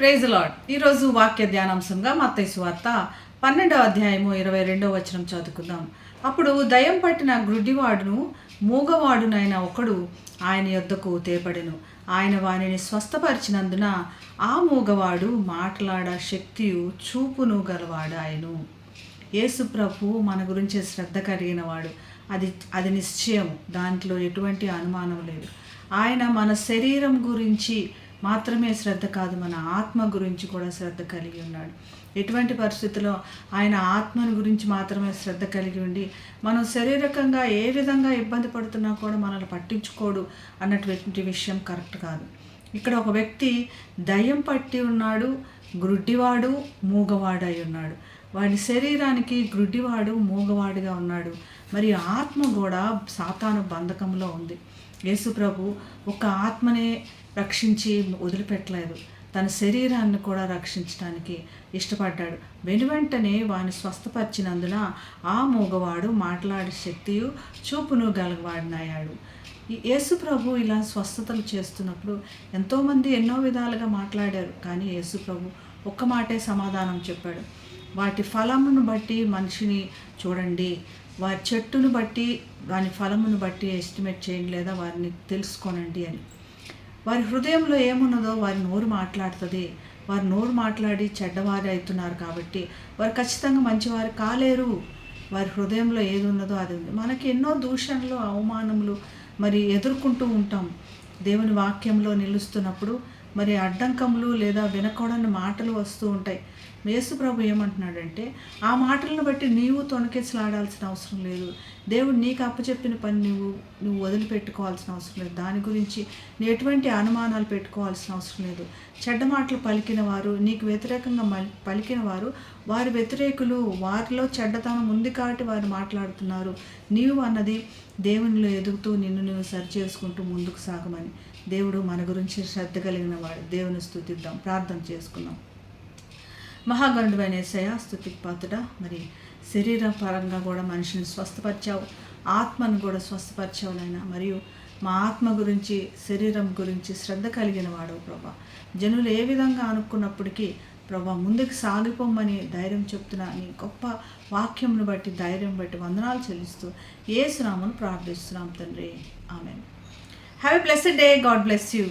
Praise lord. ఈరోజు వాక్య ధ్యానాంశంగా మత్తయి సువార్త 12వ అధ్యాయము 22వ వచనం చదువుకుందాం. అప్పుడు దయ్యం పట్టిన గ్రుడ్డివాడును మూగవాడునైన ఒకడు ఆయన యొద్దకు తేబడెను. ఆయన వానిని స్వస్థపరిచినందున ఆ మూగవాడు మాట్లాడ శక్తియు చూపును గలవాడాయను. యేసు ప్రభు మన గురించి శ్రద్ధ కలిగిన వాడు. అది నిశ్చయం, దాంట్లో ఎటువంటి అనుమానం లేదు. ఆయన మన శరీరం గురించి మాత్రమే శ్రద్ధ కాదు, మన ఆత్మ గురించి కూడా శ్రద్ధ కలిగి ఉన్నాడు. ఎటువంటి పరిస్థితుల్లో ఆయన ఆత్మను గురించి మాత్రమే శ్రద్ధ కలిగి ఉండి, మనం శారీరకంగా ఏ విధంగా ఇబ్బంది పడుతున్నా కూడా మనల్ని పట్టించుకోడు అన్నటువంటి విషయం కరెక్ట్ కాదు. ఇక్కడ ఒక వ్యక్తి దయ్యం పట్టి ఉన్నాడు, గ్రుడ్డివాడు మూగవాడై ఉన్నాడు. వాడి శరీరానికి గ్రుడ్డివాడు మూగవాడిగా ఉన్నాడు. మరి ఆత్మ కూడా సాతాను బంధకంలో ఉంది. యేసు ప్రభు ఒక ఆత్మనే రక్షించి వదిలిపెట్టలేదు, తన శరీరాన్ని కూడా రక్షించడానికి ఇష్టపడ్డాడు. వెనువెంటనే వాని స్వస్థపరిచినందున ఆ మూగవాడు మాట్లాడే శక్తియు చూపును గలవాడినయ్యాడు. ఈ యేసు ప్రభు ఇలా స్వస్థతలు చేస్తున్నప్పుడు ఎంతోమంది ఎన్నో విధాలుగా మాట్లాడారు, కానీ యేసు ప్రభు ఒక్క మాటే సమాధానం చెప్పాడు. వాటి ఫలమును బట్టి మనిషిని చూడండి, వారి చెట్టును బట్టి వాని ఫలమును బట్టి ఎస్టిమేట్ చేయండి, లేదా వారిని తెలుసుకోనండి అని. వారి హృదయంలో ఏమున్నదో వారి నోరు మాట్లాడుతుంది. వారి నోరు మాట్లాడి చెడ్డవారు అవుతున్నారు కాబట్టి వారు ఖచ్చితంగా మంచివారు కాలేరు. వారి హృదయంలో ఏది ఉన్నదో అది ఉంది. మనకి ఎన్నో దూషణలు, అవమానములు మరి ఎదుర్కొంటూ ఉంటాం. దేవుని వాక్యంలో నిలుస్తున్నప్పుడు మరి అడ్డంకములు లేదా వినకూడని మాటలు వస్తూ ఉంటాయి. యేసు ప్రభు ఏమంటున్నాడంటే, ఆ మాటలను బట్టి నీవు తొణకెసలాడాల్సిన అవసరం లేదు. దేవుడు నీకు అప్పచెప్పిన పని నువ్వు వదిలిపెట్టుకోవాల్సిన అవసరం లేదు. దాని గురించి ఎటువంటి అనుమానాలు పెట్టుకోవాల్సిన అవసరం లేదు. చెడ్డ మాటలు పలికిన వారు, నీకు వ్యతిరేకంగా పలికిన వారు, వారి వ్యతిరేకులు, వారిలో చెడ్డతనం ఉంది కాబట్టి వారు మాట్లాడుతున్నారు. నీవు అన్నది దేవునిలో ఎదుగుతూ నిన్ను నువ్వు సరి చేసుకుంటూ ముందుకు సాగమని. దేవుడు మన గురించి శ్రద్ధ కలిగిన వాడు. దేవుని స్తుతిద్దాం, ప్రార్థన చేసుకుందాం. మహాగణుడైన యేసయ్య, స్తుతికి పాత్రుడా, మరి శరీర పరంగా కూడా మనిషిని స్వస్థపరిచావు, ఆత్మను కూడా స్వస్థపరిచావు నాయనా. మరియు మా ఆత్మ గురించి, శరీరం గురించి శ్రద్ధ కలిగిన వాడు ప్రభా. జనులు ఏ విధంగా అనుకున్నప్పటికీ ప్రభా ముందుకు సాగిపోమని ధైర్యం చెప్తున్నా. నీ గొప్ప వాక్యమును బట్టి, ధైర్యం బట్టి వందనాలు చెల్లిస్తూ యేసు నామమున ప్రార్థిస్తున్నాం తండ్రి. Amen. Have a blessed day. God bless you.